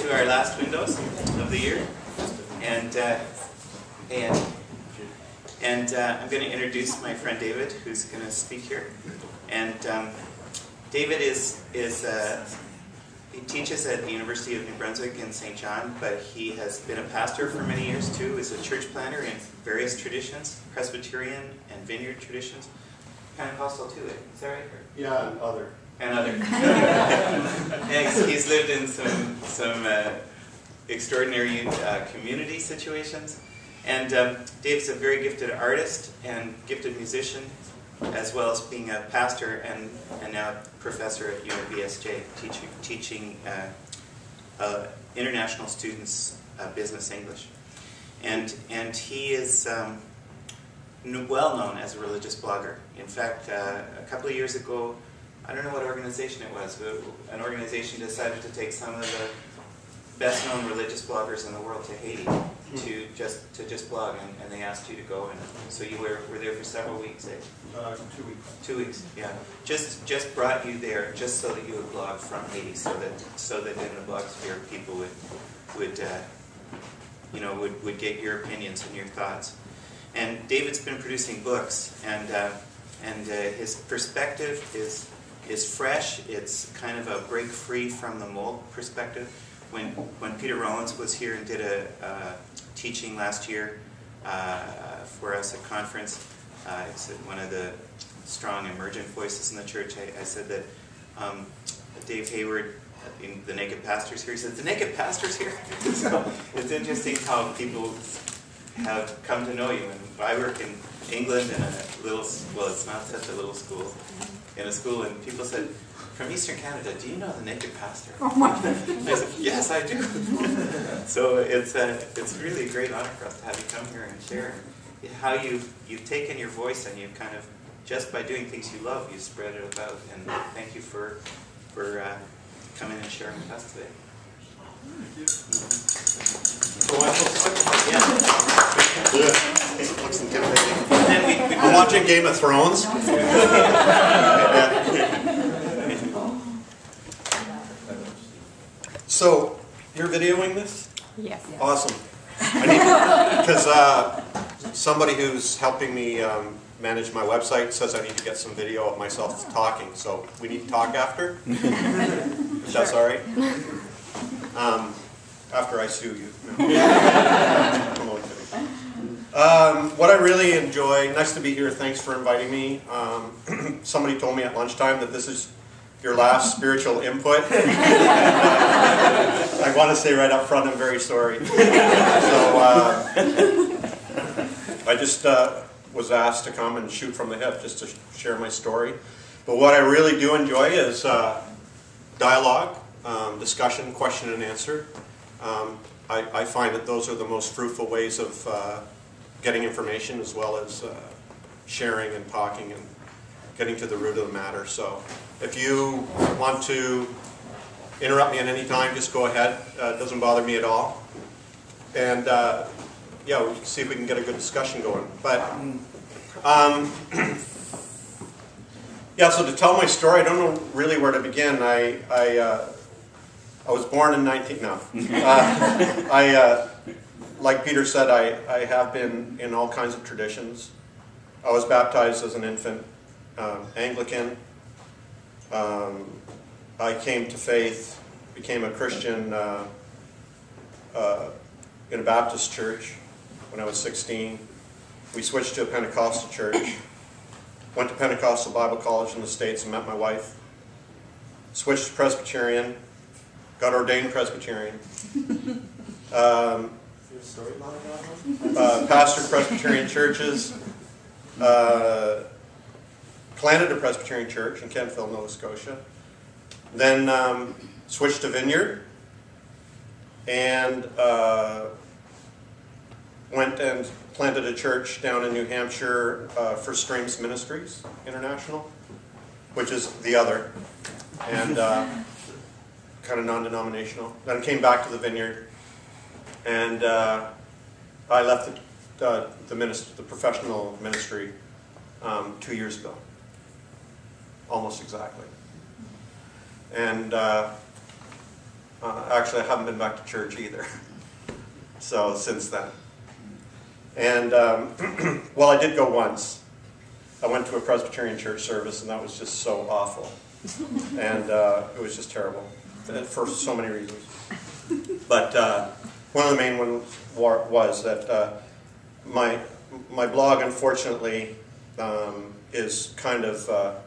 to our last windows of the year, and I'm going to introduce my friend David, who's going to speak here. And David he teaches at the University of New Brunswick in St. John, but he has been a pastor for many years too. He's a church planter in various traditions, Presbyterian and Vineyard traditions, Pentecostal too. Is that right? Yeah, and other. And other. And he's lived in some extraordinary community situations. And Dave's a very gifted artist and gifted musician, as well as being a pastor and now professor at UNBSJ, teaching international students business English. And he is well known as a religious blogger. In fact, a couple of years ago, I don't know what organization it was, but an organization decided to take some of the best-known religious bloggers in the world to Haiti to just blog, and they asked you to go, and so you were there for several weeks, eh? 2 weeks. 2 weeks, yeah. Just brought you there just so that you would blog from Haiti, so that in the blogosphere people would get your opinions and your thoughts. And David's been producing books, and his perspective is fresh. It's kind of a break free from the mold perspective. When Peter Rollins was here and did a teaching last year for us at conference, it's one of the strong emergent voices in the church. I said that Dave Hayward, the Naked Pastor's here. He said, "The Naked Pastor's here?" So it's interesting how people have come to know you. And I work in England in a little, well, it's not such a little school, in a school, and people said, "From Eastern Canada, do you know the Naked Pastor?" Oh my I said, "Yes, I do." So it's really a great honor for us to have you come here and share how you've taken your voice and you've kind of, just by doing things you love, you spread it about. And thank you for coming and sharing with us today. Thank you. Yeah. It looks intimidating. I'm watching Game of Thrones. So, you're videoing this? Yes. Awesome. I need, because somebody who's helping me manage my website says I need to get some video of myself talking, so we need to talk after, if that's all right. After I sue you. What I really enjoy, nice to be here, thanks for inviting me. Somebody told me at lunchtime that this is your last spiritual input. I want to say right up front, I'm very sorry. So I just was asked to come and shoot from the hip just to share my story. But what I really do enjoy is dialogue, discussion, question and answer. I find that those are the most fruitful ways of getting information, as well as sharing and talking and getting to the root of the matter. So if you want to interrupt me at any time, just go ahead. It doesn't bother me at all. And yeah, we can see if we can get a good discussion going. But yeah, so to tell my story, I don't know really where to begin. I was born in like Peter said, I have been in all kinds of traditions. I was baptized as an infant, Anglican. I came to faith, became a Christian in a Baptist church when I was 16. We switched to a Pentecostal church. Went to Pentecostal Bible College in the States and met my wife. Switched to Presbyterian. Got ordained Presbyterian. Pastored Presbyterian churches. Planted a Presbyterian church in Kentville, Nova Scotia. Then switched to Vineyard. And went and planted a church down in New Hampshire for Streams Ministries International, which is the other, and kind of non-denominational. Then came back to the Vineyard, and I left the professional ministry 2 years ago, almost exactly. And Actually, I haven't been back to church either. So since then. And, well, I did go once. I went to a Presbyterian church service, and that was just so awful. And it was just terrible for so many reasons. But one of the main ones was that my blog, unfortunately, is kind of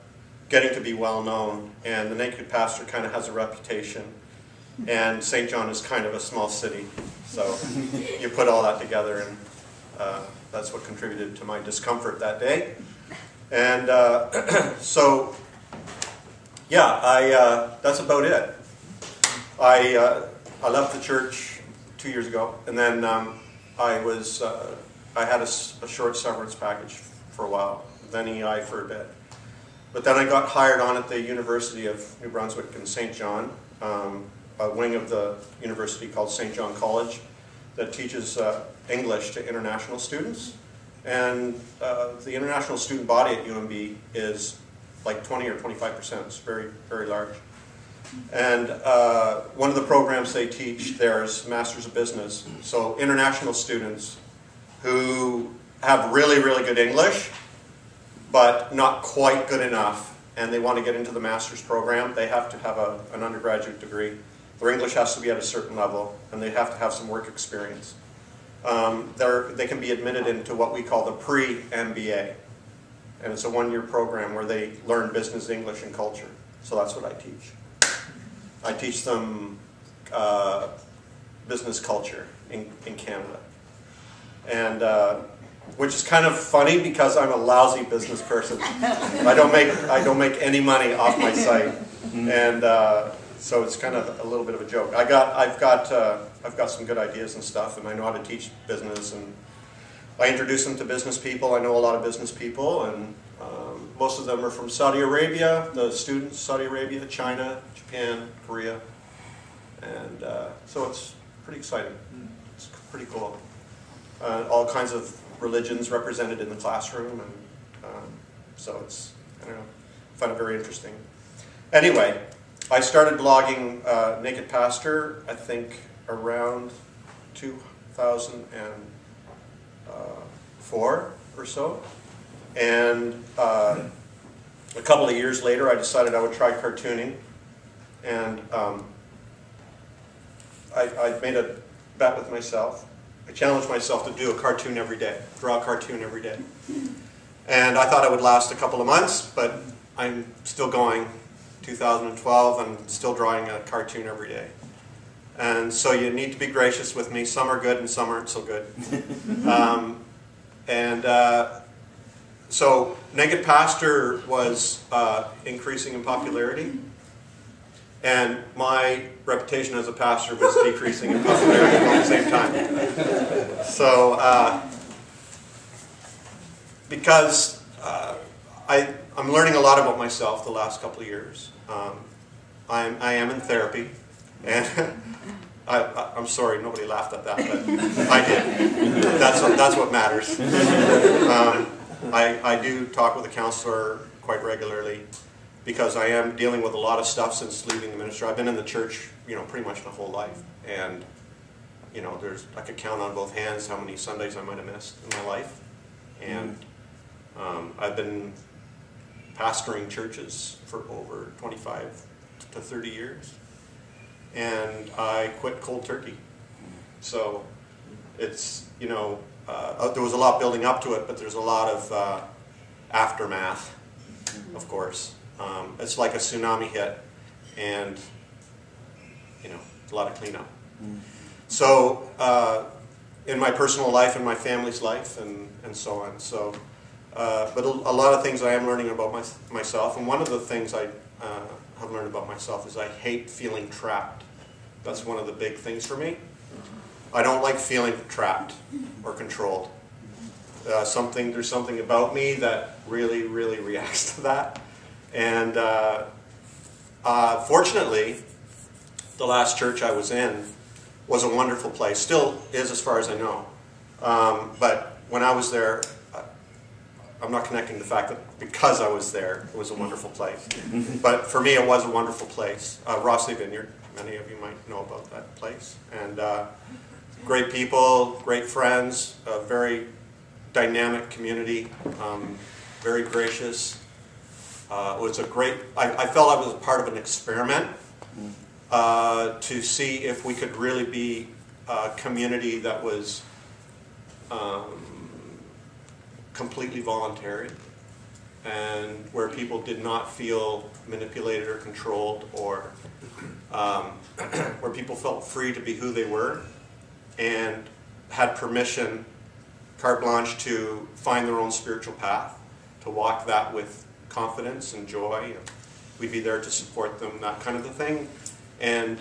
getting to be well known, and the Naked Pastor kind of has a reputation, and St. John is kind of a small city. So you put all that together, and that's what contributed to my discomfort that day. And so, yeah, that's about it. I left the church 2 years ago, and then I had a short severance package for a while, then EI for a bit. But then I got hired on at the University of New Brunswick in St. John, a wing of the university called St. John College that teaches English to international students. And the international student body at UNB is like 20 or 25%. It's very, very large. And one of the programs they teach there is Masters of Business. So international students who have really, really good English, but not quite good enough, and they want to get into the master's program, they have to have an undergraduate degree. Their English has to be at a certain level, and they have to have some work experience. They can be admitted into what we call the pre-MBA. And it's a one-year program where they learn business, English, and culture. So that's what I teach. I teach them business culture in Canada. And which is kind of funny because I'm a lousy business person. I don't make any money off my site. And so it's kind of a little bit of a joke. I've got some good ideas and stuff, and I know how to teach business, and I introduce them to business people. I know a lot of business people, and most of them are from Saudi Arabia, the students, Saudi Arabia, China, Japan, Korea, and so it's pretty exciting. It's pretty cool. All kinds of religions represented in the classroom, and so it's, I don't know, I find it very interesting. Anyway, I started blogging Naked Pastor, I think, around 2004 or so. And a couple of years later, I decided I would try cartooning. And I made a bet with myself. I challenged myself to do a cartoon every day, draw a cartoon every day. And I thought it would last a couple of months, but I'm still going. 2012, I'm still drawing a cartoon every day. And so you need to be gracious with me. Some are good and some aren't so good. So Naked Pastor was increasing in popularity, and my reputation as a pastor was decreasing in popularity at the same time. So because I'm learning a lot about myself the last couple of years. I am in therapy, and I'm sorry nobody laughed at that, but I did. That's what matters. I do talk with a counselor quite regularly because I am dealing with a lot of stuff since leaving the ministry. I've been in the church, pretty much my whole life, and I could count on both hands how many Sundays I might have missed in my life, and I've been pastoring churches for over 25 to 30 years, and I quit cold turkey. So it's, there was a lot building up to it, but there's a lot of aftermath, of course. It's like a tsunami hit, and a lot of cleanup. So in my personal life and my family's life, and so on. So but a lot of things I am learning about myself, and one of the things I have learned about myself is I hate feeling trapped. That's one of the big things for me. I don't like feeling trapped or controlled. There's something about me that really, really reacts to that. And fortunately, the last church I was in was a wonderful place. Still is, as far as I know. But when I was there, I'm not connecting the fact that because I was there, it was a wonderful place. But for me, it was a wonderful place. Rossley Vineyard. Many of you might know about that place. And great people, great friends, a very dynamic community, very gracious. It was a great, I felt I was a part of an experiment to see if we could really be a community that was completely voluntary, and where people did not feel manipulated or controlled, or where people felt free to be who they were and had permission, carte blanche, to find their own spiritual path, to walk that with confidence and joy. And we'd be there to support them, that kind of a thing. And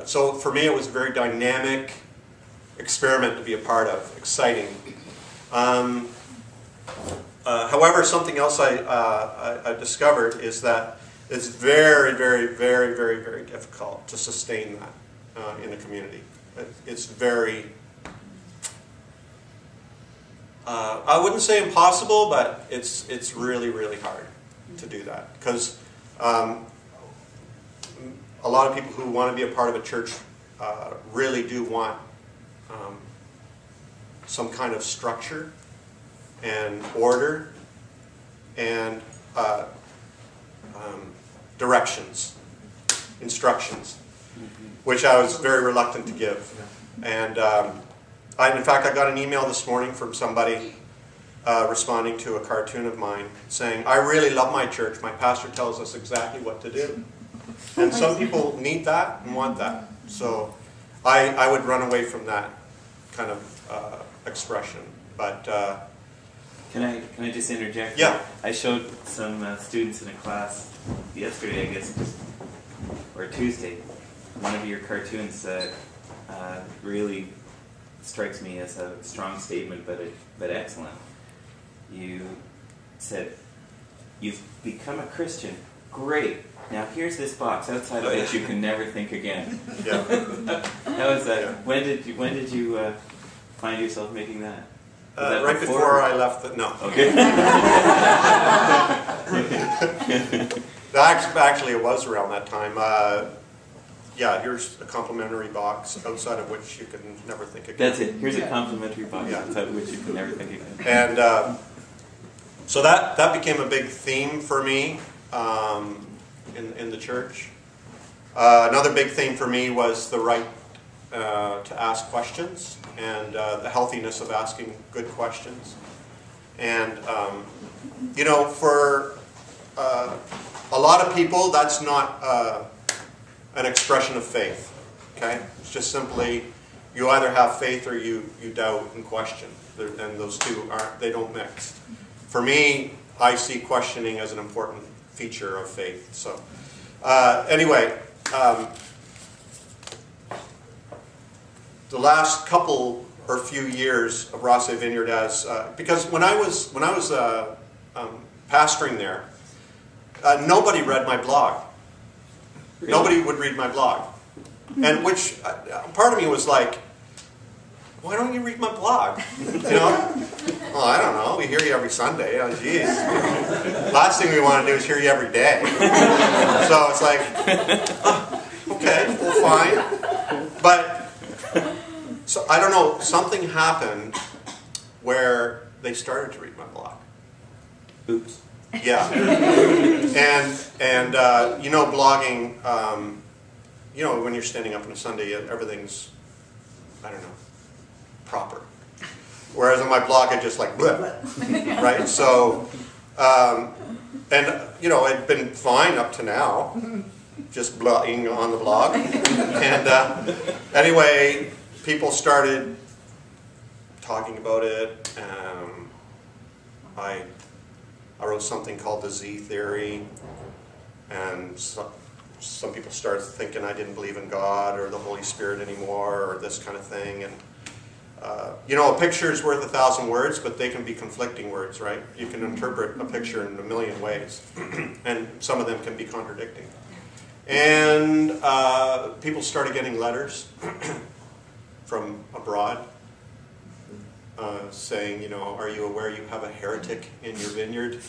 so for me, it was a very dynamic experiment to be a part of, exciting. However, something else I discovered is that it's very, very, very, very, very difficult to sustain that in a community. It's very, I wouldn't say impossible, but it's really, really hard to do that. Because a lot of people who want to be a part of a church really do want some kind of structure and order and directions, instructions, which I was very reluctant to give. And in fact, I got an email this morning from somebody responding to a cartoon of mine saying, "I really love my church. My pastor tells us exactly what to do." And some people need that and want that. So I would run away from that kind of expression. But Can I just interject? Yeah. I showed some students in a class yesterday, I guess, or Tuesday, one of your cartoons that really strikes me as a strong statement, but excellent. You said, "You've become a Christian. Great. Now here's this box outside of which you can never think again." yeah. How was that? Yeah. When did you find yourself making that? Was that Right before I left no. Okay. Actually, it was around that time. Yeah, here's a complimentary box outside of which you can never think again. That's it. Here's a complimentary box Yeah. outside of which you can never think again. And so that became a big theme for me in the church. Another big theme for me was the right to ask questions and the healthiness of asking good questions. And, for a lot of people, that's not an expression of faith. Okay? It's just simply you either have faith or you doubt and question. And those two they don't mix. For me, I see questioning as an important feature of faith. So, anyway, the last couple or few years of Rosse Vineyard, because when I was pastoring there, nobody read my blog. Really? Nobody would read my blog, and which part of me was like, "Why don't you read my blog?" Well, I don't know. We hear you every Sunday. Oh, geez. Last thing we want to do is hear you every day. So it's like, okay, well, fine. But so I don't know. Something happened where they started to read my blog. Oops. Yeah. And blogging. When you're standing up on a Sunday, everything's, I don't know, proper. Whereas on my blog, I just like, bleh, right? So, it'd been fine up to now, just blogging on the blog. And anyway, people started talking about it. I wrote something called the Z Theory, and some people started thinking I didn't believe in God or the Holy Spirit anymore or this kind of thing. And a picture is worth 1,000 words, but they can be conflicting words, right? You can interpret a picture in a million ways, and some of them can be contradicting. And people started getting letters from abroad saying, are you aware you have a heretic in your vineyard?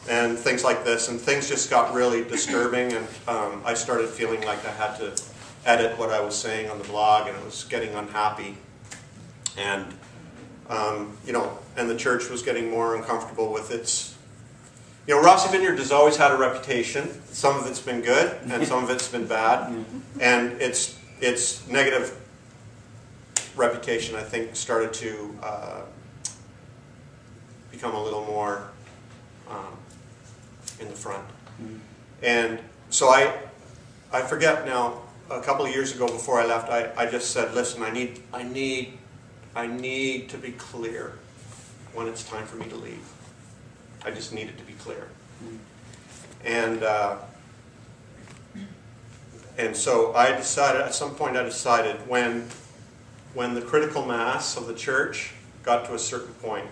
and things like this, and things just got really disturbing, and I started feeling like I had to edit what I was saying on the blog, and it was getting unhappy, and you know, and the church was getting more uncomfortable with its. You know, Rossi Vineyard has always had a reputation. Some of it's been good, and some of it's been bad, and its negative reputation, I think, started to become a little more in the front. And so I forget now. A couple of years ago, before I left, I just said, "Listen, I need to be clear when it's time for me to leave. I just need it to be clear." And so I decided, at some point I decided, when the critical mass of the church got to a certain point,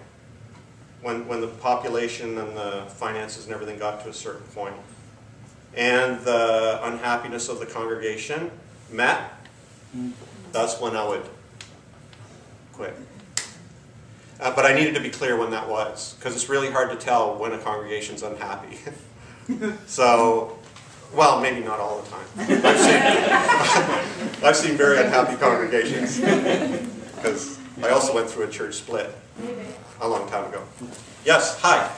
when the population and the finances and everything got to a certain point, and the unhappiness of the congregation met, that's when I would quit. But I needed to be clear when that was, because it's really hard to tell when a congregation's unhappy. So, well, maybe not all the time. I've seen very unhappy congregations, because I also went through a church split a long time ago. Yes, hi.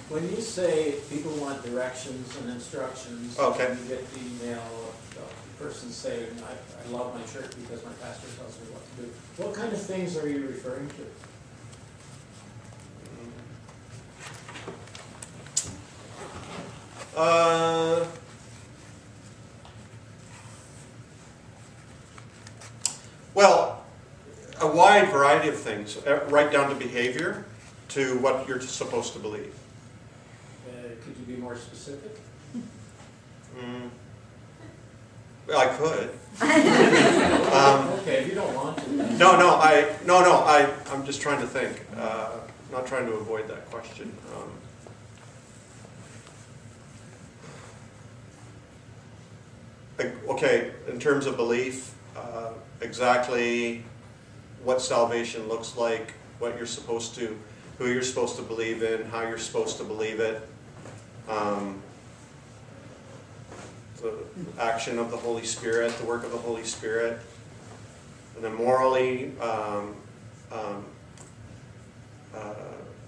When you say people want directions and instructions, Okay. and you get the email of the person saying, I love my church because my pastor tells me what to do, what kind of things are you referring to? Well, a wide variety of things, right down to behavior, to what you're supposed to believe. Could you be more specific? Well, I could. Okay, if you don't want to. I'm just trying to think. Not trying to avoid that question. Okay, in terms of belief, exactly what salvation looks like, what you're supposed to, who you're supposed to believe in, how you're supposed to believe it, the action of the Holy Spirit, the work of the Holy Spirit, and then morally,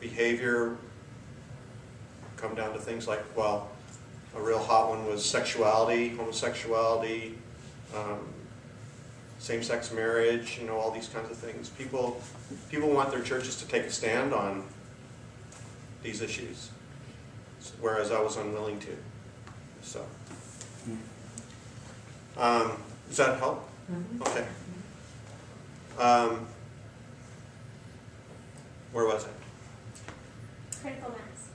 behavior, come down to things like, well, a real hot one was sexuality, homosexuality, same-sex marriage, you know, all these kinds of things. People want their churches to take a stand on these issues, whereas I was unwilling to. So, does that help? Okay. Where was I? Critical mass.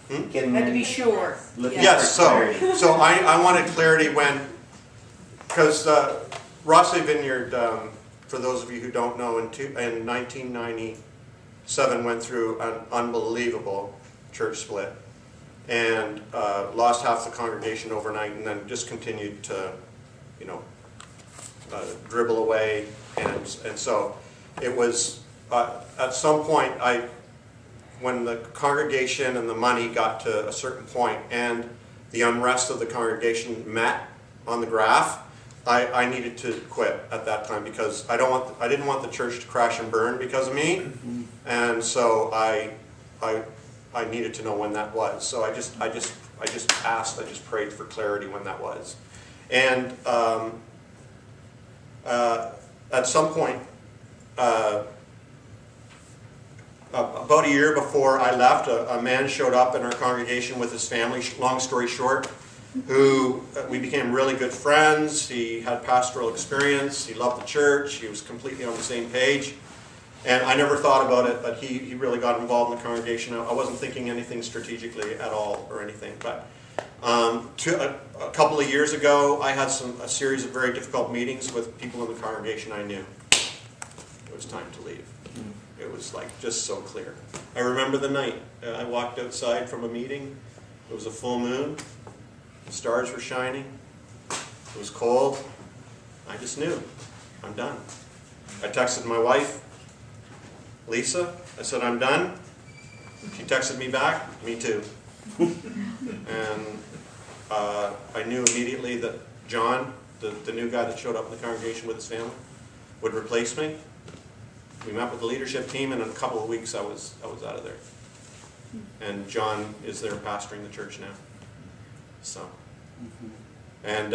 Had to be sure. Yes, so I wanted clarity when, because Rossi Vineyard, for those of you who don't know, in 1997 went through an unbelievable church split, and lost half the congregation overnight, and then just continued to, you know, dribble away, and so it was at some point when the congregation and the money got to a certain point and the unrest of the congregation met on the graph, I needed to quit at that time, because I didn't want the church to crash and burn because of me, and so I needed to know when that was. So I just prayed for clarity when that was, and at some point. About a year before I left, a man showed up in our congregation with his family, long story short, who we became really good friends. He had pastoral experience, he loved the church, he was completely on the same page. And I never thought about it, but he really got involved in the congregation. I wasn't thinking anything strategically at all or anything. But a couple of years ago, I had a series of very difficult meetings with people in the congregation I knew. It was time to leave. It was like just so clear. I remember the night. I walked outside from a meeting. It was a full moon. The stars were shining. It was cold. I just knew. I'm done. I texted my wife, Lisa. I said, I'm done. She texted me back, me too. And I knew immediately that John, the new guy that showed up in the congregation with his family, would replace me. We met with the leadership team, and in a couple of weeks I was out of there. And John is there pastoring the church now. So, and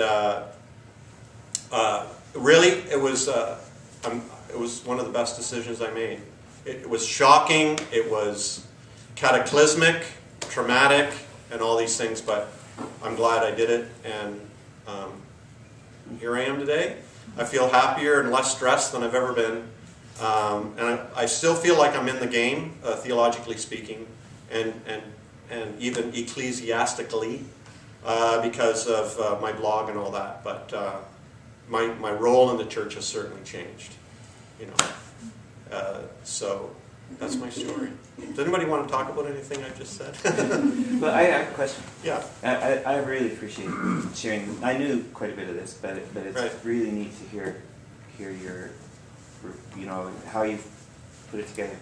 really, it was one of the best decisions I made. It was shocking. It was cataclysmic, traumatic, and all these things. But I'm glad I did it, and here I am today. I feel happier and less stressed than I've ever been. And I still feel like I'm in the game, theologically speaking, and even ecclesiastically, because of my blog and all that. But my role in the church has certainly changed, you know. So that's my story. Does anybody want to talk about anything I just said? But I have a question. Yeah. I really appreciate sharing. I knew quite a bit of this, but it's Right. really neat to hear your, you know, how you've put it together.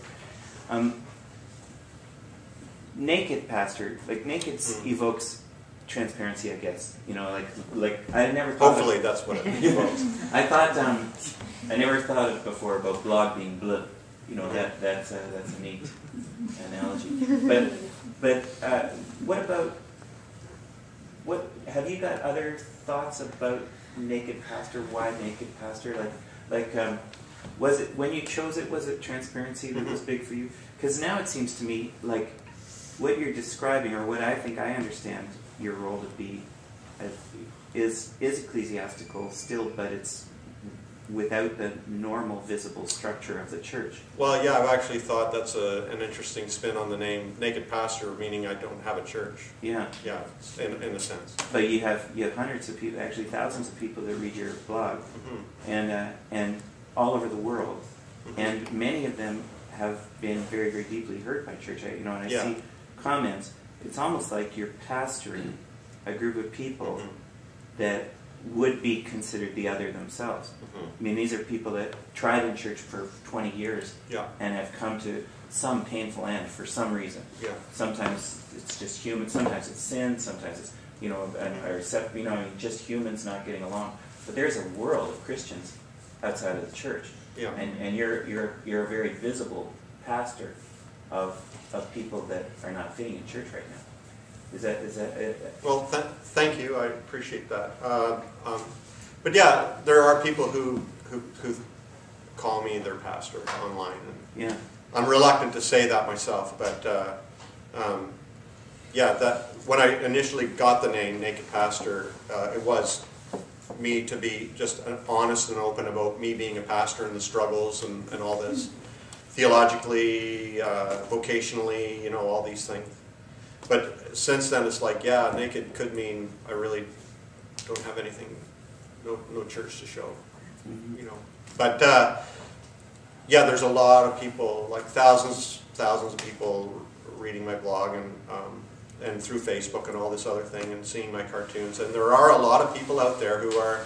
Naked pastor, like naked evokes transparency, I guess. You know, like I never thought. Hopefully that's what it evokes. I thought I never thought of before about blog being blub. You know, that's a neat analogy. But what have you got other thoughts about naked pastor? Why naked pastor? Was it when you chose it? Was it transparency that was big for you? Because now it seems to me like what you're describing, or what I think I understand your role to be, is ecclesiastical still, but it's without the normal visible structure of the church. Well, yeah, I've actually thought that's an interesting spin on the name naked pastor, meaning I don't have a church. Yeah. Yeah, in a sense. But you have hundreds of people, actually thousands of people that read your blog, and all over the world, and many of them have been very, very deeply hurt by church. And I see comments. It's almost like you're pastoring a group of people that would be considered the other themselves. I mean, these are people that tried in church for 20 years and have come to some painful end for some reason. Yeah. Sometimes it's just human, sometimes it's sin, sometimes it's, just humans not getting along. But there's a world of Christians outside of the church. Yeah. And you're a very visible pastor of people that are not fitting in church right now. Is that Well, thank you. I appreciate that. But yeah, there are people who call me their pastor online. And I'm reluctant to say that myself, but that when I initially got the name Naked Pastor, it was me to be just honest and open about me being a pastor and the struggles and all this, theologically, vocationally, all these things. But since then, it's like, naked could mean I really don't have anything, no church to show, But there's a lot of people, like thousands of people reading my blog and through Facebook and all this other thing and seeing my cartoons. And there are a lot of people out there who are,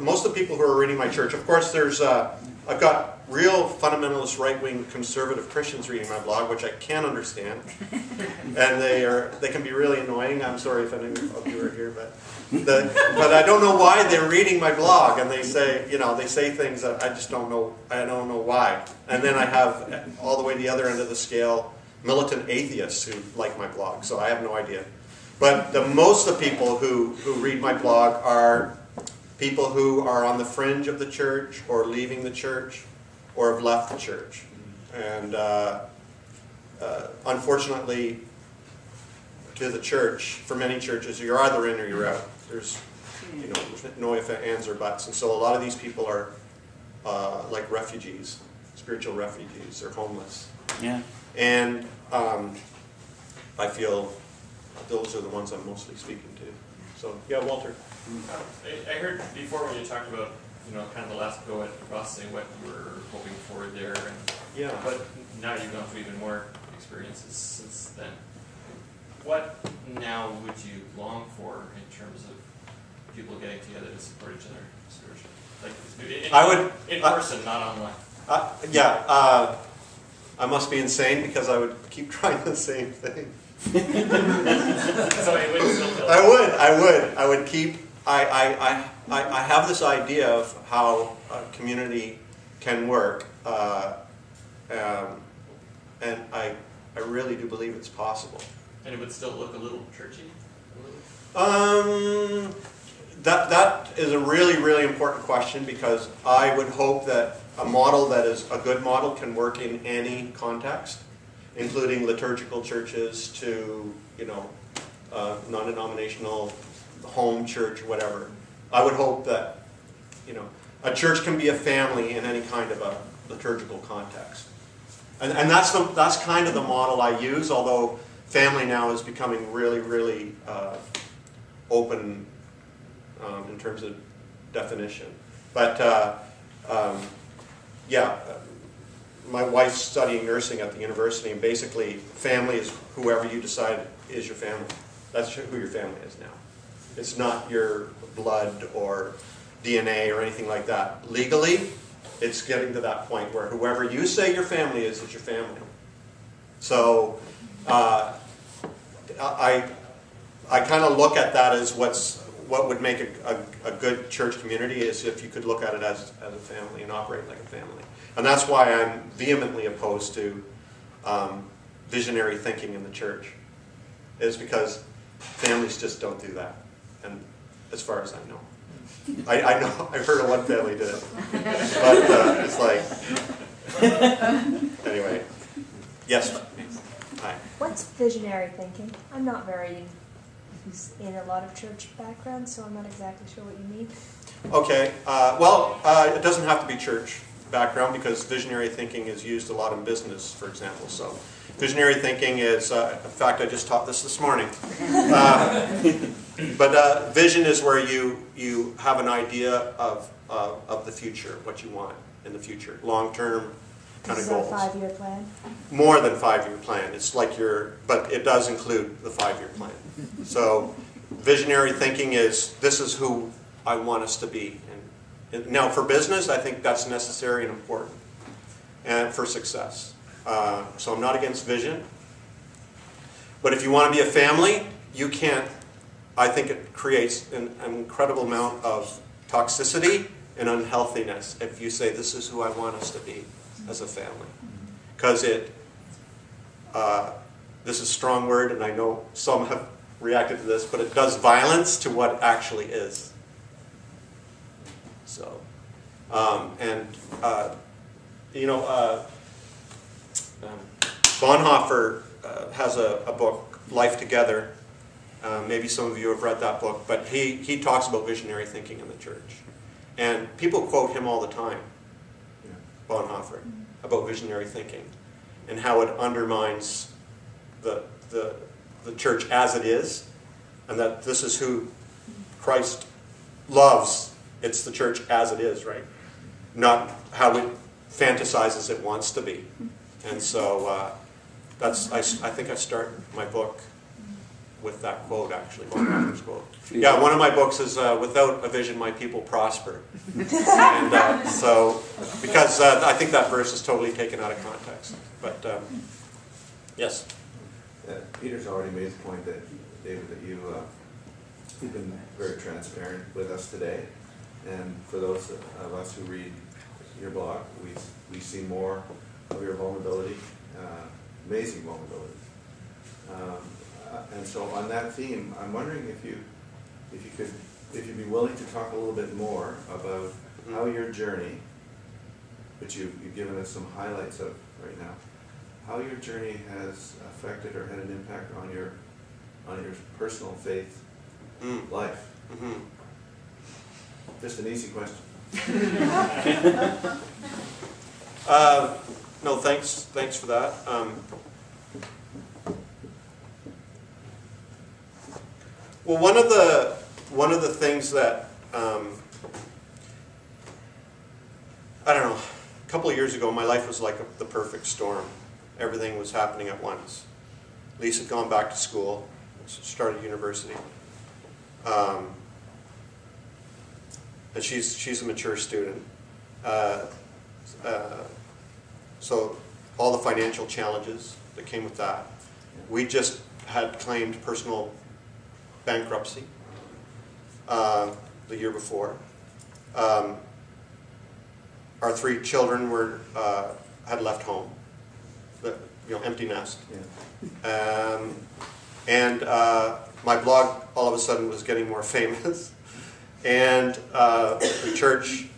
most of the people who are reading my church. Of course, there's I've got real fundamentalist, right-wing, conservative Christians reading my blog, which I can't understand, and they can be really annoying. I'm sorry if any of you are here, but I don't know why they're reading my blog, and they say things that I just don't know. I don't know why. And then I have all the way to the other end of the scale militant atheists who like my blog, so I have no idea. But most of the people who read my blog are people who are on the fringe of the church or leaving the church or have left the church. And unfortunately, to the church, for many churches, you're either in or you're out. There's no ifs, ands, or buts. And so a lot of these people are like refugees, spiritual refugees. They're homeless. Yeah. And I feel those are the ones I'm mostly speaking to. So, Walter. I heard before when you talked about, kind of the last go at processing what you were hoping for there, but now you've gone through even more experiences since then. What now would you long for in terms of people getting together to support each other spiritually? Like in person, not online. I must be insane because I would keep trying the same thing. So you would still feel I would keep. I have this idea of how a community can work, and I really do believe it's possible. And it would still look a little churchy? That is a really, really important question, because I would hope that a model that is a good model can work in any context, including liturgical churches to, non-denominational home church, whatever. I would hope that, a church can be a family in any kind of a liturgical context. And that's kind of the model I use, although family now is becoming really, really open in terms of definition. But my wife's studying nursing at the university, and basically family is whoever you decide is your family. That's who your family is now. It's not your blood or DNA or anything like that. Legally, it's getting to that point where whoever you say your family is your family. So I kind of look at that as what would make a good church community, is if you could look at it as a family and operate like a family. And that's why I'm vehemently opposed to visionary thinking in the church, is because families just don't do that. And as far as I know. I know, I've heard of one family did it. But it's like, anyway. Yes? Hi. What's visionary thinking? I'm not very in a lot of church backgrounds, so I'm not exactly sure what you mean. Okay. It doesn't have to be church background, because visionary thinking is used a lot in business, for example. So visionary thinking is, in fact, I just taught this morning. But vision is where you have an idea of the future, what you want in the future, long-term kind of goals. Is that a 5-year plan? More than 5-year plan. It's like but it does include the 5-year plan. So visionary thinking is, this is who I want us to be. And now for business, I think that's necessary and important, and for success. So I'm not against vision. But if you want to be a family, you can't. I think it creates an incredible amount of toxicity and unhealthiness if you say, this is who I want us to be as a family. Because this is a strong word, and I know some have reacted to this, but it does violence to what actually is. So, Bonhoeffer has a book, Life Together. Maybe some of you have read that book, but he talks about visionary thinking in the church. And people quote him all the time, Bonhoeffer, about visionary thinking and how it undermines the church as it is, and that this is who Christ loves. It's the church as it is, right? Not how it fantasizes it wants to be. And so I think I start my book with that quote, actually, Bonhoeffer's quote. Yeah, one of my books is "Without a Vision, My People Prosper," and because I think that verse is totally taken out of context. But yes, Peter's already made the point that, David, that you've been very transparent with us today, and for those of us who read your blog, we see more of your vulnerability, amazing vulnerability. And so on that theme, I'm wondering if you'd be willing to talk a little bit more about how your journey, which you've given us some highlights of right now, how your journey has affected or had an impact on your personal faith life. Mm-hmm. Just an easy question. No, thanks for that. Well, one of the things that I don't know, a couple of years ago, my life was like the perfect storm. Everything was happening at once. Lisa had gone back to school, started university, and she's a mature student. So all the financial challenges that came with that. We just had claimed personal bankruptcy the year before. Our 3 children had left home, empty nest. Yeah. And my blog all of a sudden was getting more famous, and the church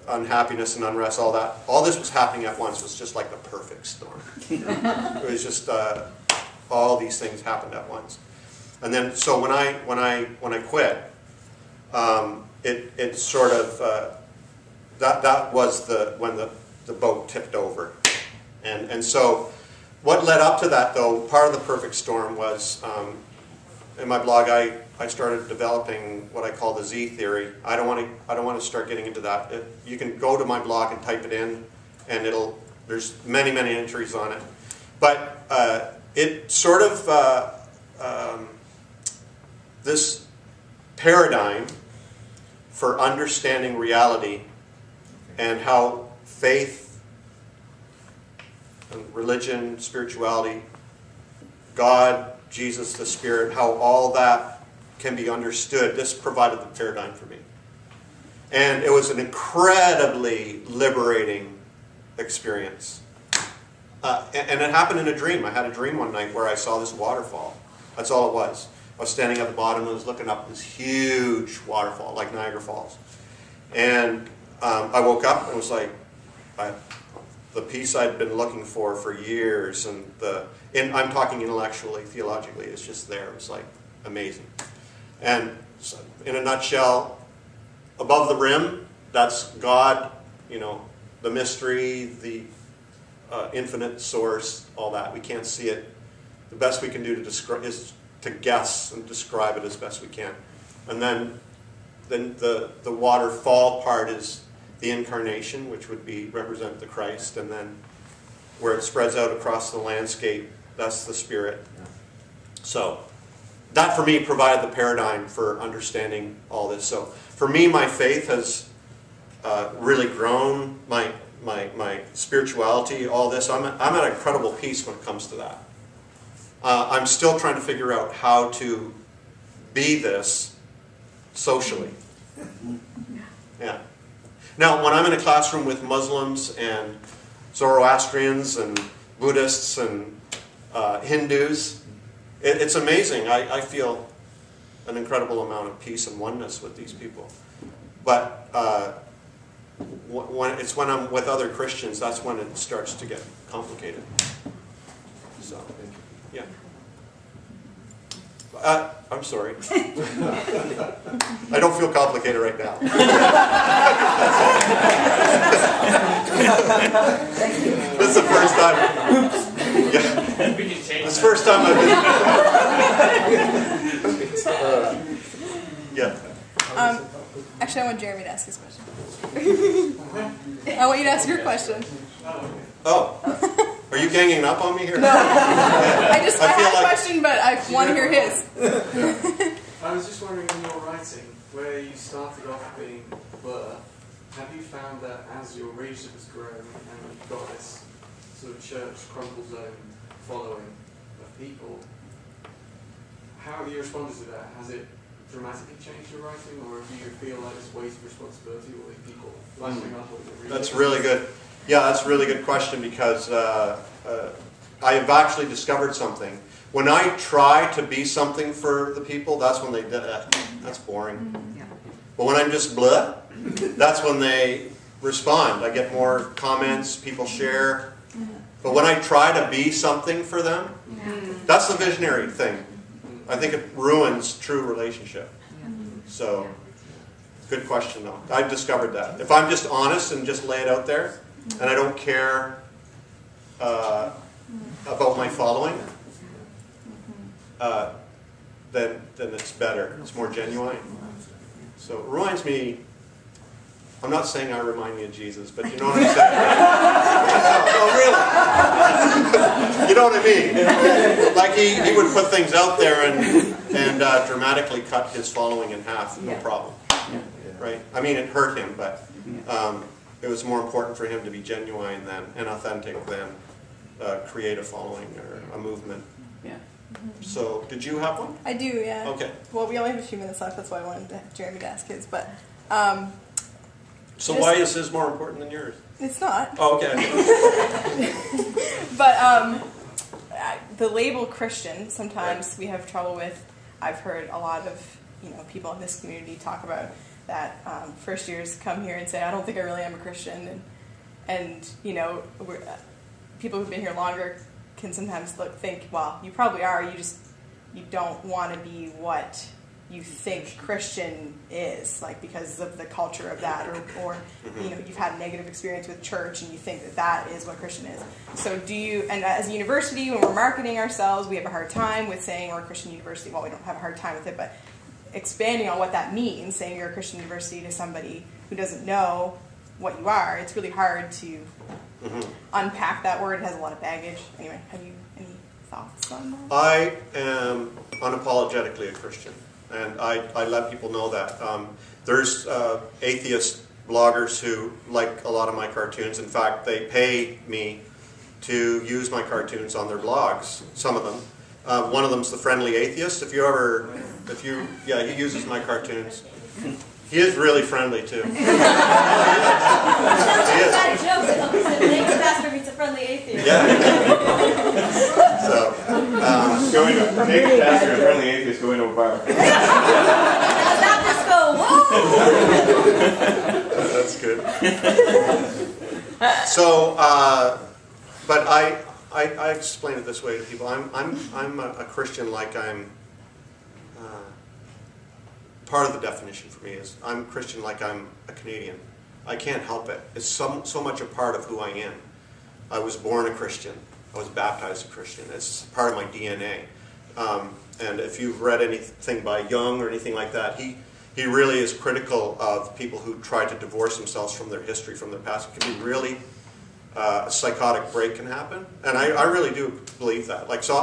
unhappiness and unrest, all this was happening at once. It was just like the perfect storm. It was just all these things happened at once, and then so when I quit, it sort of that was when the boat tipped over, and so what led up to that, though, part of the perfect storm was in my blog I started developing what I call the Z theory. I don't want to start getting into that. You can go to my blog and type it in, and there's many entries on it. But it sort of this paradigm for understanding reality and how faith and religion, spirituality, God, Jesus, the Spirit, how all that can be understood. This provided the paradigm for me. And it was an incredibly liberating experience. And it happened in a dream. I had a dream one night where I saw this waterfall. That's all it was. I was standing at the bottom and I was looking up at this huge waterfall, like Niagara Falls. And I woke up and was like, the peace I'd been looking for years, and I'm talking intellectually, theologically, it's just there. It was like amazing. And so, in a nutshell, above the rim, that's God, the mystery, the infinite source, all that. We can't see it. The best we can do is to guess and describe it as best we can. And then the waterfall part is the incarnation, which would represent the Christ, and then where it spreads out across the landscape, that's the Spirit. Yeah. So that for me provided the paradigm for understanding all this. So for me, my faith has really grown, my spirituality, all this. I'm at incredible peace when it comes to that. I'm still trying to figure out how to be this socially. Yeah. Now, when I'm in a classroom with Muslims and Zoroastrians and Buddhists and Hindus, it's amazing. I feel an incredible amount of peace and oneness with these people. But when I'm with other Christians, that's when it starts to get complicated. So, yeah. I'm sorry. I don't feel complicated right now. This is the first time. Yeah. We can change This is the first time I've been. Yeah. Actually, I want Jeremy to ask his question. I want you to ask your question. Oh. Are you ganging up on me here? No. I had a like... question, but I want to hear his. I was just wondering, in your writing, where you started off being Blur, have you found that as your readership has grown and you've got this sort of church crumble zone following of people, how have you responded to that? Has it dramatically changed your writing, or do you feel like this weight of responsibility or with people lashing up on your readers? That's really good. Yeah, that's a really good question, because I have actually discovered something. When I try to be something for the people, that's when that's boring. But when I'm just blah, that's when they respond. I get more comments, people share. But when I try to be something for them, that's the visionary thing. I think it ruins true relationship. So, good question though. I've discovered that. If I'm just honest and just lay it out there, and I don't care about my following, then it's better. It's more genuine. So it reminds me, I'm not saying I remind me of Jesus, but you know what I'm saying? No, really. You know what I mean? Like he would put things out there and dramatically cut his following in half, no problem. Right? I mean, it hurt him, but it was more important for him to be genuine and authentic than create a following or a movement. Yeah. So, did you have one? I do, yeah. Okay. Well, we only have a few minutes left. That's why I wanted Jeremy to ask his. But So why is his more important than yours? it's not. Oh, okay. But the label Christian, sometimes we have trouble with. I've heard a lot of people in this community talk about that. First years come here and say, "I don't think I really am a Christian," and people who've been here longer can sometimes think, "Well, you probably are. You don't want to be what you think Christian is, like because of the culture of that, or you've had a negative experience with church and you think that is what Christian is." So do you, and as a university, when we're marketing ourselves, we have a hard time with saying we're a Christian university. Well, we don't have a hard time with it, but expanding on what that means, saying you're a Christian university to somebody who doesn't know what you are, it's really hard to unpack that word. It has a lot of baggage. Anyway, have you any thoughts on that? I am unapologetically a Christian. And I let people know that. There's atheist bloggers who like a lot of my cartoons. In fact, they pay me to use my cartoons on their blogs, some of them. One of them's The Friendly Atheist. He uses my cartoons. He is really friendly, too. He is. Naked pastor meets a friendly atheist. Yeah. So, Going to naked pastor and friendly atheist going to a bar. Baptists go, whoa! That's good. So, but I explain it this way to people. I'm a Christian like I'm. Part of the definition for me is I'm Christian like I'm a Canadian. I can't help it. It's so much a part of who I am. I was born a Christian. I was baptized a Christian. It's part of my DNA. And if you've read anything by Jung or anything like that, he really is critical of people who try to divorce themselves from their history, from their past. It can be really a psychotic break can happen, and I really do believe that. Like so,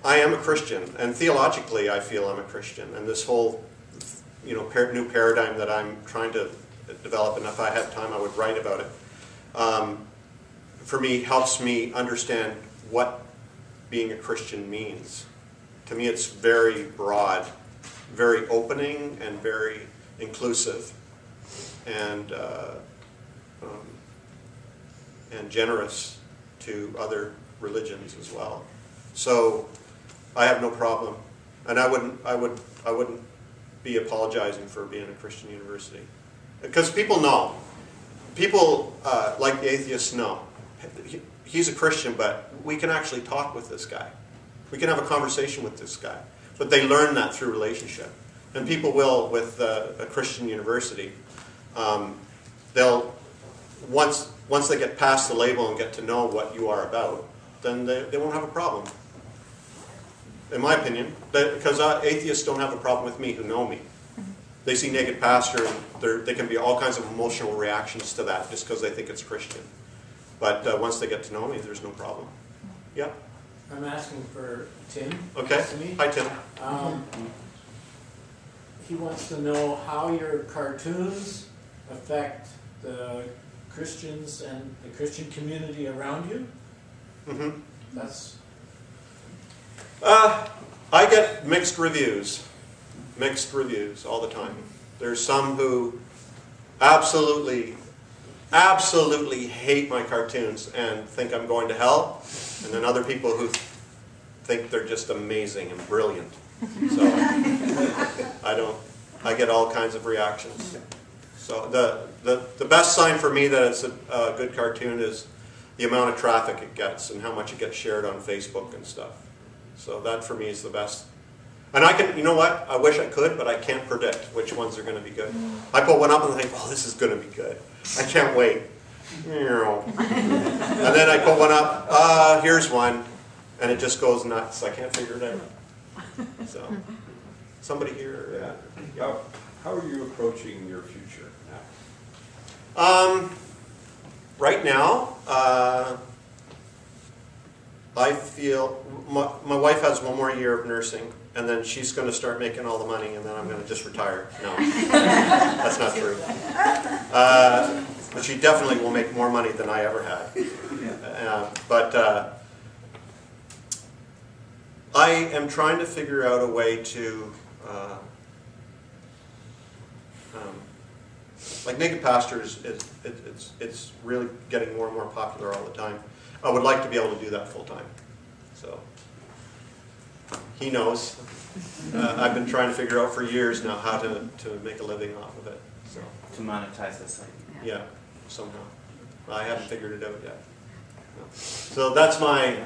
I am a Christian, and theologically, I feel I'm a Christian. And this whole, new paradigm that I'm trying to develop, and if I had time, I would write about it. For me, helps me understand what being a Christian means. To me, it's very broad, very opening, and very inclusive, and generous to other religions as well. So I have no problem, and I wouldn't be apologizing for being a Christian university, because people know. People like the atheists know. He's a Christian, but we can actually talk with this guy. We can have a conversation with this guy. But they learn that through relationship. And people will with a Christian university. They'll, once they get past the label and get to know what you are about, then they won't have a problem. In my opinion. Because atheists don't have a problem with me who know me. They see naked pastor and there can be all kinds of emotional reactions to that just because they think it's Christian. But once they get to know me, there's no problem. Yeah? I'm asking for Tim. Okay. Hi, Tim. He wants to know how your cartoons affect the Christians and the Christian community around you. Mm-hmm. That's... I get mixed reviews. Mixed reviews all the time. There's some who absolutely hate my cartoons and think I'm going to hell, and then other people who think they're just amazing and brilliant. So I get all kinds of reactions. So the best sign for me that it's a good cartoon is the amount of traffic it gets and how much it gets shared on Facebook and stuff. So that for me is the best. And I can, you know what? I wish I could, but I can't predict which ones are going to be good. I put one up and think, oh, this is going to be good. I can't wait. And then I put one up, here's one, and it just goes nuts. I can't figure it out. So, somebody here? Yeah. How are you approaching your future now? Right now, I feel my wife has one more year of nursing, and then she's going to start making all the money, and then I'm going to just retire. No, that's not true. But she definitely will make more money than I ever had. But I am trying to figure out a way to, like naked pastors, it's really getting more and more popular all the time. I would like to be able to do that full time. So he knows. I've been trying to figure out for years now how to make a living off of it. So To monetize the site. yeah, somehow. I haven't figured it out yet. No. So that's my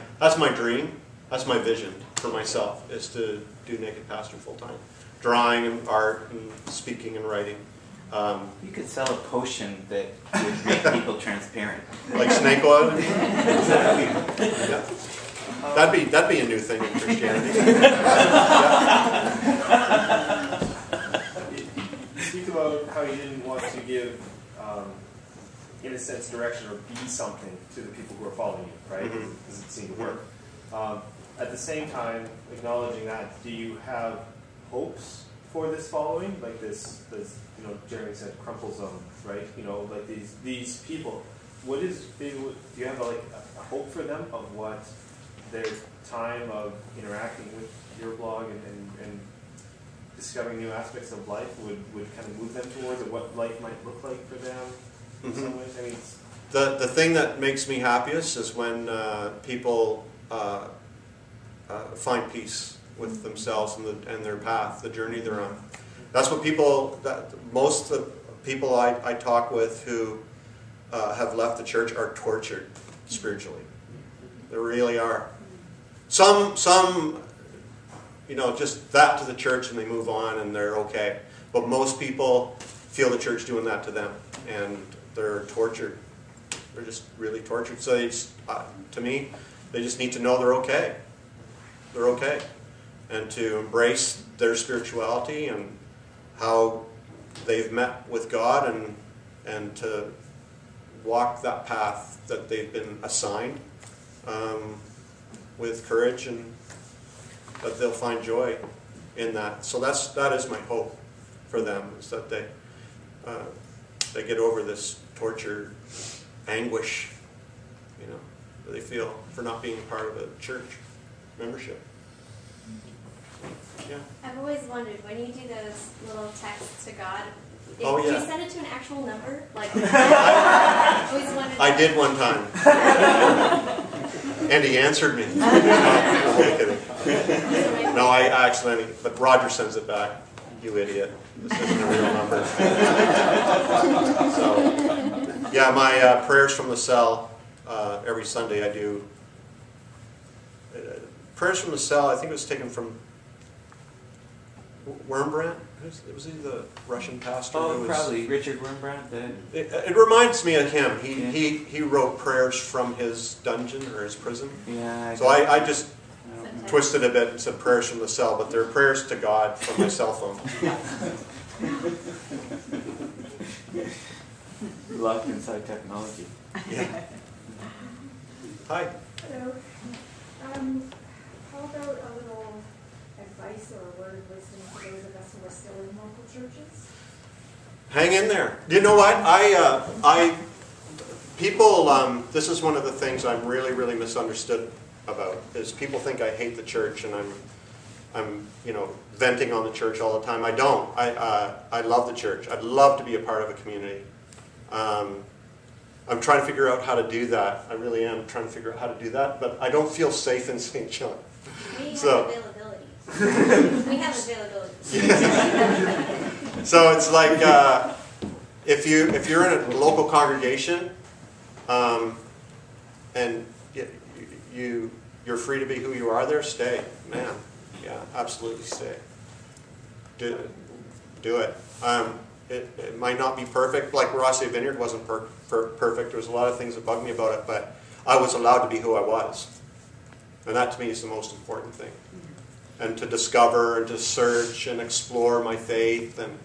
dream. That's my vision for myself, is to do naked pastor full time. Drawing and art and speaking and writing. You could sell a potion that would make people transparent. Like snake oil? Yeah. That'd be a new thing in Christianity. You speak about how you didn't want to give, in a sense, direction or be something to the people who are following you, right? Because it seemed to work. At the same time, acknowledging that, do you have hopes for this following? Like this Jeremy said, crumple zone, right? Like these people. Do you have a hope for them of what their time of interacting with your blog and discovering new aspects of life would kind of move them towards, or what life might look like for them in some ways? I mean, The thing that makes me happiest is when people find peace with themselves and their path, the journey they're on. That's what most of the people I talk with who have left the church are tortured spiritually. They really are. Some just that to the church and they move on and they're okay. But most people feel the church doing that to them and they're tortured. They're just really tortured. So to me, they just need to know they're okay. They're okay. And to embrace their spirituality and how they've met with God and to walk that path that they've been assigned with courage, and that they'll find joy in that. So that is my hope for them, is that they get over this torture, anguish, that they feel for not being part of a church membership. Yeah. I've always wondered, when you do those little texts to God, do yeah. you send it to an actual number? Like, I always wondered. I did one time. And he answered me. No, I'm kidding. No, I accidentally, but Roger sends it back. You idiot. This isn't a real number. So, yeah, my prayers from the cell, every Sunday I do. Prayers from the cell, I think it was taken from Wurmbrandt. Was he the Russian pastor? Oh, probably Richard Wurmbrandt. It reminds me of him. He wrote prayers from his dungeon or his prison. Yeah. So I just twisted a bit and said prayers from the cell, but they're prayers to God from my cell phone. Locked inside technology. Yeah. Hi. Hello. How about a little advice or a word of wisdom for those of us who are still in local churches? Hang in there. You know what? People, this is one of the things I'm really, really misunderstood about, is people think I hate the church and I'm venting on the church all the time. I don't. I love the church. I'd love to be a part of a community. I'm trying to figure out how to do that. I really am trying to figure out how to do that, but I don't feel safe in St. John. We have So, availability. We have availability. So it's like if you're in a local congregation, and you're free to be who you are there, stay, man. Yeah, absolutely stay. Do it. It might not be perfect. Like Rossi Vineyard wasn't perfect. There was a lot of things that bugged me about it, but I was allowed to be who I was. And that to me is the most important thing. And to discover and to search and explore my faith, and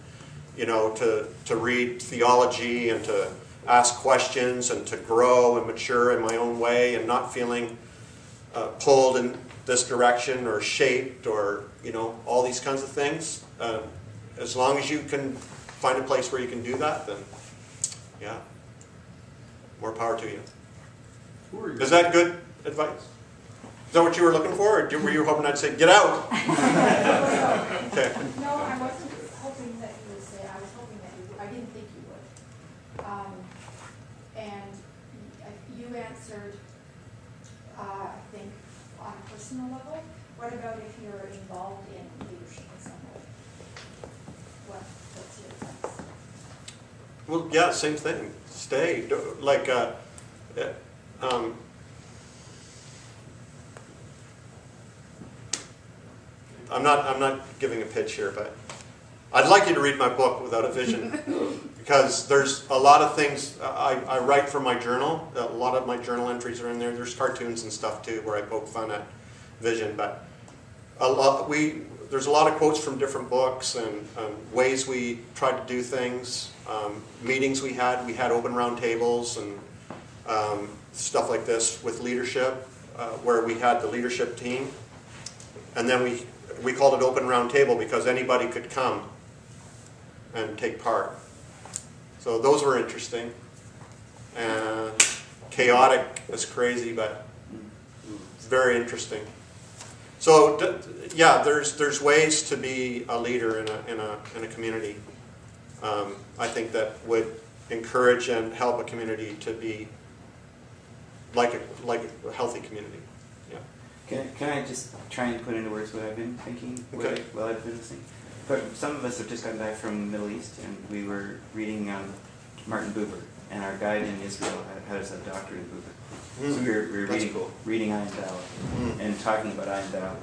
to read theology and to ask questions and to grow and mature in my own way, and not feeling pulled in this direction or shaped or all these kinds of things. As long as you can find a place where you can do that, then yeah, more power to you. Who are you? Is that good advice? Is that what you were looking for, or were you hoping I'd say, get out? Okay. No, I wasn't hoping that you would say, I was hoping that you would, I didn't think you would. And you answered, I think, on a personal level. What about if you're involved in leadership in some way? What's your advice? Well, yeah, same thing. Stay. Like, I'm not giving a pitch here, but I'd like you to read my book, Without a Vision, because there's a lot of things I write from my journal. A lot of my journal entries are in there. There's cartoons and stuff too, where I poke fun at vision. But there's a lot of quotes from different books and ways we tried to do things. Meetings we had open round tables and stuff like this with leadership, where we had the leadership team, and then we called it open round table because anybody could come and take part. So those were interesting and chaotic as crazy, but very interesting. So yeah, there's ways to be a leader in a community. I think that would encourage and help a community to be like a healthy community. Yeah. Can I just try and put into words what I've been thinking while I've been listening? But some of us have just gotten back from the Middle East, and we were reading Martin Buber, and our guide in Israel had us a doctorate in Buber. So we were reading Ayin Dao and talking about Ayin Dao.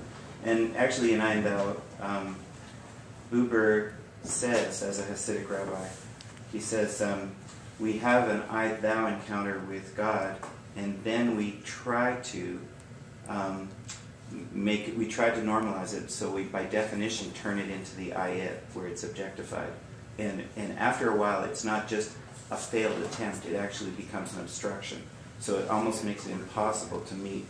And actually in Ayin Dao, Buber says, as a Hasidic rabbi, he says, we have an I-thou encounter with God, and then we try to normalize it, so we, by definition, turn it into the I-it, where it's objectified. And after a while, it's not just a failed attempt, it actually becomes an obstruction. So it almost makes it impossible to meet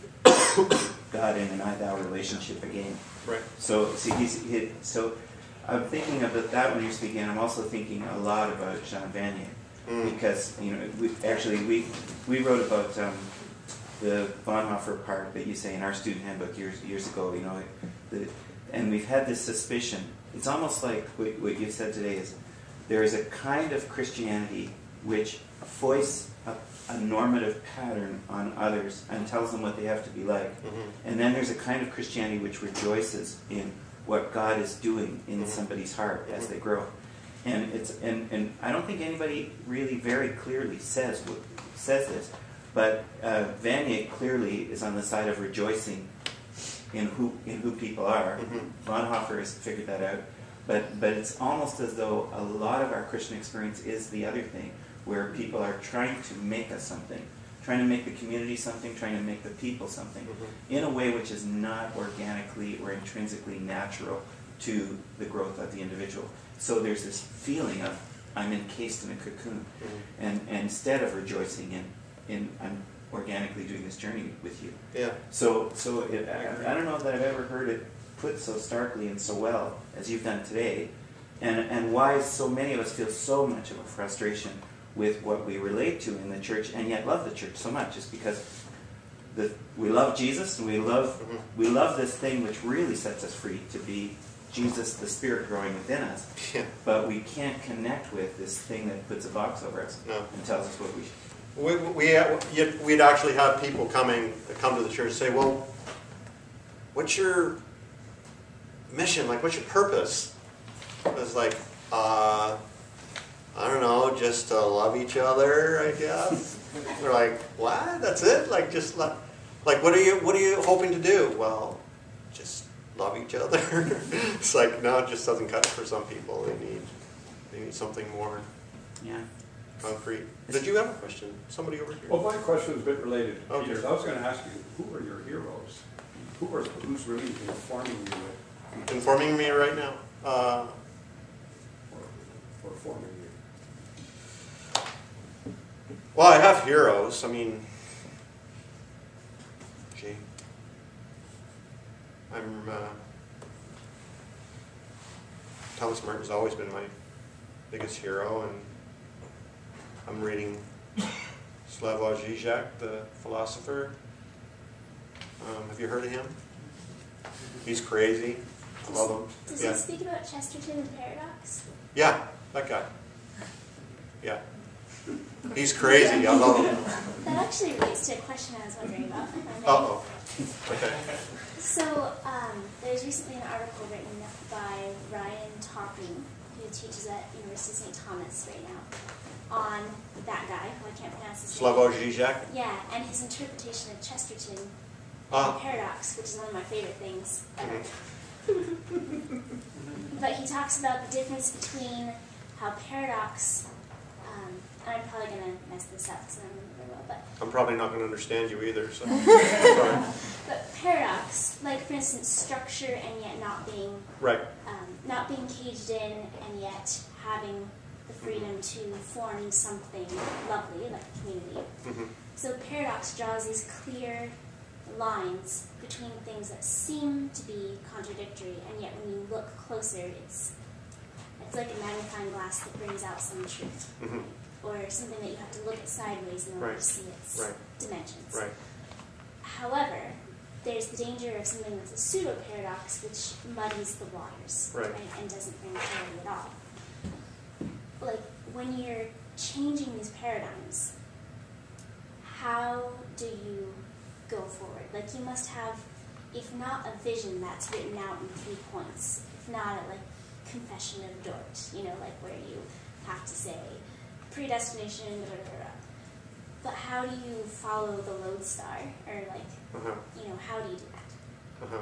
God in an I-thou relationship again. Right. So so I'm thinking about that when you're speaking, and I'm also thinking a lot about Jean Vanier, because we wrote about the Bonhoeffer part that you say in our student handbook years ago, and we've had this suspicion. It's almost like what you said today is there is a kind of Christianity which foists a normative pattern on others and tells them what they have to be like. And then there's a kind of Christianity which rejoices in what God is doing in somebody's heart as they grow. And I don't think anybody really very clearly says this, but Vanier clearly is on the side of rejoicing in who people are. Bonhoeffer has figured that out. But it's almost as though a lot of our Christian experience is the other thing, where people are trying to make us something, trying to make the community something, trying to make the people something, in a way which is not organically or intrinsically natural to the growth of the individual. So there's this feeling of, I'm encased in a cocoon, and instead of rejoicing in I'm organically doing this journey with you. Yeah. So I don't know that I've ever heard it put so starkly and so well as you've done today, and why so many of us feel so much of a frustration with what we relate to in the church, and yet love the church so much, is because we love Jesus, and we love this thing which really sets us free to be Jesus, the Spirit growing within us. Yeah. But we can't connect with this thing that puts a box over us and tells us what we should. We'd actually have people come to the church and say, well, what's your mission? Like, what's your purpose? It's like, I don't know, just to love each other, I guess. They're like, what? That's it? Like, just like what are you hoping to do? Well, just love each other. It's like, no, it just doesn't cut it for some people. They need something more concrete. Did you have a question? Somebody over here. Well, my question is a bit related to Okay. Peter's. I was going to ask you, who are your heroes? Who's really informing you with? Informing me right now? Or forming you? Well, I have heroes. I mean, Thomas Merton's always been my biggest hero, and I'm reading Slavoj Žižek, the philosopher. Have you heard of him? He's crazy. I love him. Does he speak about Chesterton and paradox? Yeah, that guy. Yeah. He's crazy. I love him. That actually relates to a question I was wondering about. Uh-oh. Okay. So, there's recently an article written by Ryan Topping, who teaches at University of St. Thomas right now, on that guy, who I can't pronounce his name. Slavoj Žižek? Yeah, and his interpretation of Chesterton and paradox, which is one of my favorite things ever. But he talks about the difference between how paradox, and I'm probably going to mess this up because I don't remember very well, but I'm probably not going to understand you either, so sorry. but paradox, like for instance, structure and yet not being not being caged in, and yet having the freedom to form something lovely, like a community. So paradox draws these clear lines between things that seem to be contradictory, and yet when you look closer, it's like a magnifying glass that brings out some truth, or something that you have to look at sideways in order to see its dimensions. However, there's the danger of something that's a pseudo-paradox, which muddies the waters and doesn't bring clarity at all. Like, when you're changing these paradigms, how do you go forward? Like, you must have, if not a vision that's written out in 3 points, if not a, like, confession of Dort, you know, like where you have to say predestination, blah, blah, blah. But how do you follow the lodestar? Or, like, you know, how do you do that?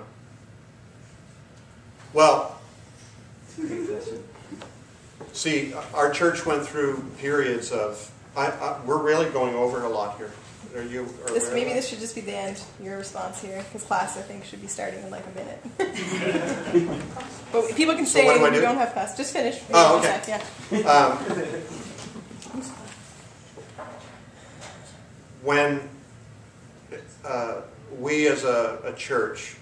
Well, see, our church went through periods of, we're really going over a lot here. Are you maybe this should just be the end, your response here, because class, I think, should be starting in like a minute. But people can stay if you don't have class. Just finish. Oh, okay. Yeah. When we as a church,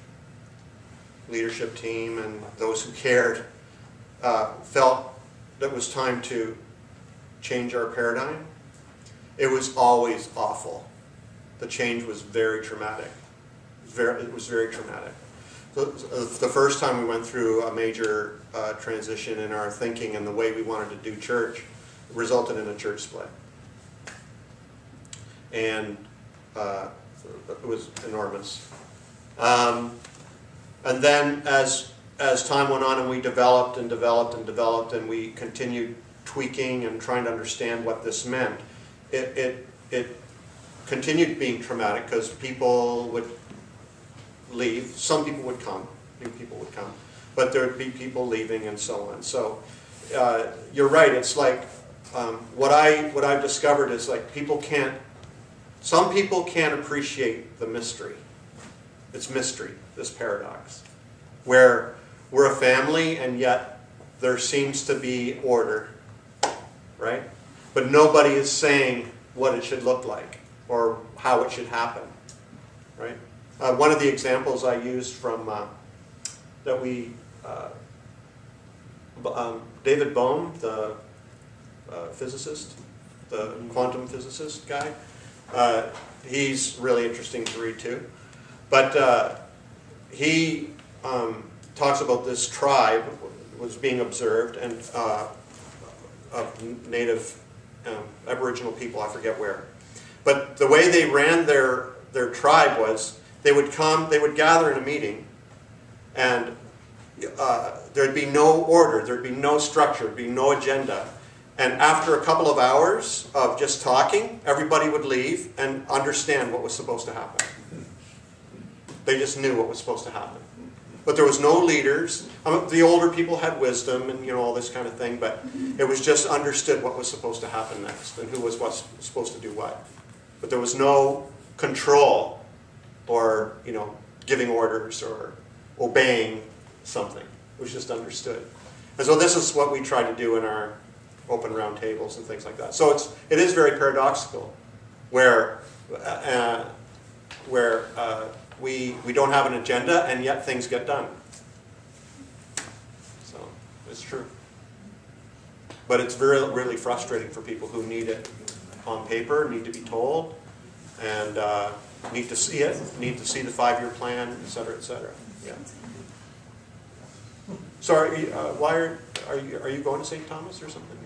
leadership team and those who cared, felt that it was time to change our paradigm, it was always awful. The change was very traumatic. It was very traumatic. So, the first time we went through a major transition in our thinking and the way we wanted to do church resulted in a church split. And it was enormous. And then as time went on and we developed and we continued tweaking and trying to understand what this meant, it continued being traumatic because people would leave. Some people would come, new people would come, but there would be people leaving and so on. So you're right. It's like what I've discovered is like some people can't appreciate the mystery. It's mystery, this paradox, where we're a family and yet there seems to be order, right? But nobody is saying what it should look like or how it should happen, right? One of the examples I used from David Bohm, the physicist, the quantum physicist guy, he's really interesting to read too. But he talks about this tribe was being observed and of native Aboriginal people, I forget where. But the way they ran their tribe was they would gather in a meeting, and there'd be no order, there'd be no structure, there'd be no agenda. And after a couple of hours of just talking, everybody would leave and understand what was supposed to happen. They just knew what was supposed to happen. But there was no leaders. The older people had wisdom and all this kind of thing, but it was just understood what was supposed to happen next and who was supposed to do what. But there was no control or giving orders or obeying something. It was just understood. And so this is what we try to do in our open round tables and things like that. So it is very paradoxical, where we don't have an agenda and yet things get done. So it's true, but it's really frustrating for people who need it on paper, need to be told, and need to see it, need to see the 5-year plan, et cetera, et cetera. Yeah. So why are you going to St. Thomas or something?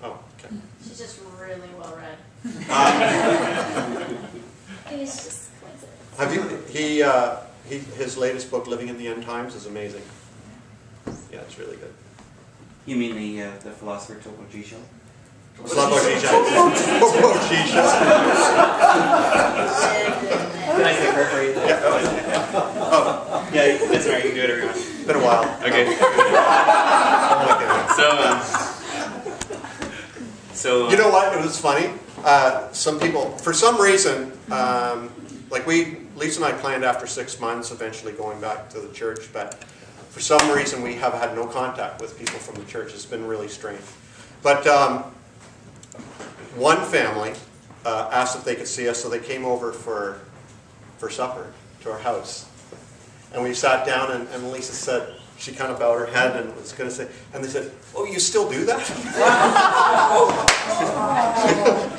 No. Oh, okay. She's just really well read. It was just coincidence. Have you? His latest book, Living in the End Times, is amazing. Yeah, it's really good. You mean the philosopher Topo Gisho? Slavoj Žižek. Can I say her for you? Yeah. Oh. Yeah, that's right. You can do whatever you want. It's been a while. Okay. So you know what? It was funny. Some people, for some reason, like Lisa and I planned after 6 months eventually going back to the church, but for some reason we have had no contact with people from the church. It's been really strange. But one family asked if they could see us, so they came over for supper to our house. And we sat down, and Lisa said, she kind of bowed her head and was going to say, and they said, "Oh, you still do that?"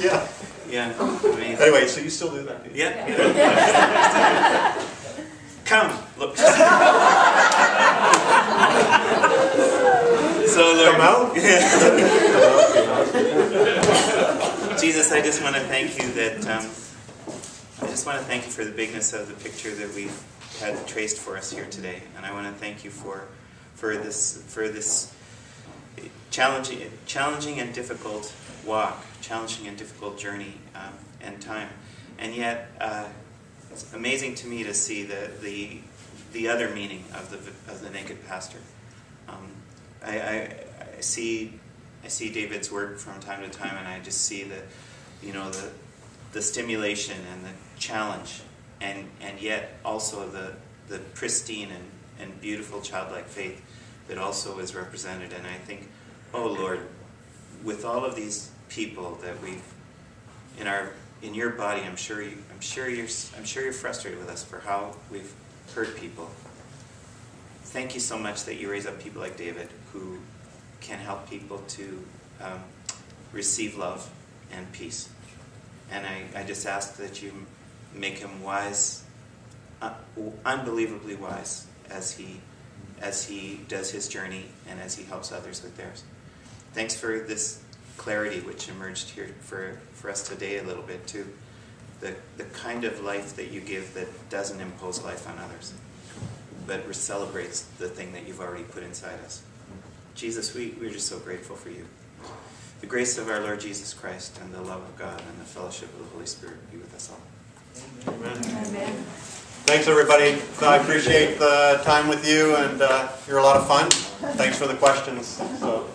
Yeah. Yeah. Amazing. Anyway, so you still do that, do you? Yeah. Come, look. So Lord, come out. Jesus, I just want to thank you that I just want to thank you for the bigness of the picture that we've had traced for us here today, and I want to thank you for this challenging and difficult walk, challenging and difficult journey and time, and yet it's amazing to me to see the other meaning of the naked pastor. I see David's work from time to time, and I just see the stimulation and the challenge, and yet also the pristine and beautiful childlike faith that also is represented. And I think, oh Lord, with all of these people that we've in your body, I'm sure you're frustrated with us for how we've hurt people. Thank you so much that you raise up people like David who can help people to receive love and peace. And I just ask that you make him wise, unbelievably wise, as he does his journey and as he helps others with theirs. Thanks for this clarity which emerged here for us today a little bit too. The kind of life that you give that doesn't impose life on others, but celebrates the thing that you've already put inside us. Jesus, we're just so grateful for you. The grace of our Lord Jesus Christ and the love of God and the fellowship of the Holy Spirit be with us all. Amen. Amen. Thanks, everybody. I appreciate the time with you, and you're a lot of fun. Thanks for the questions. So.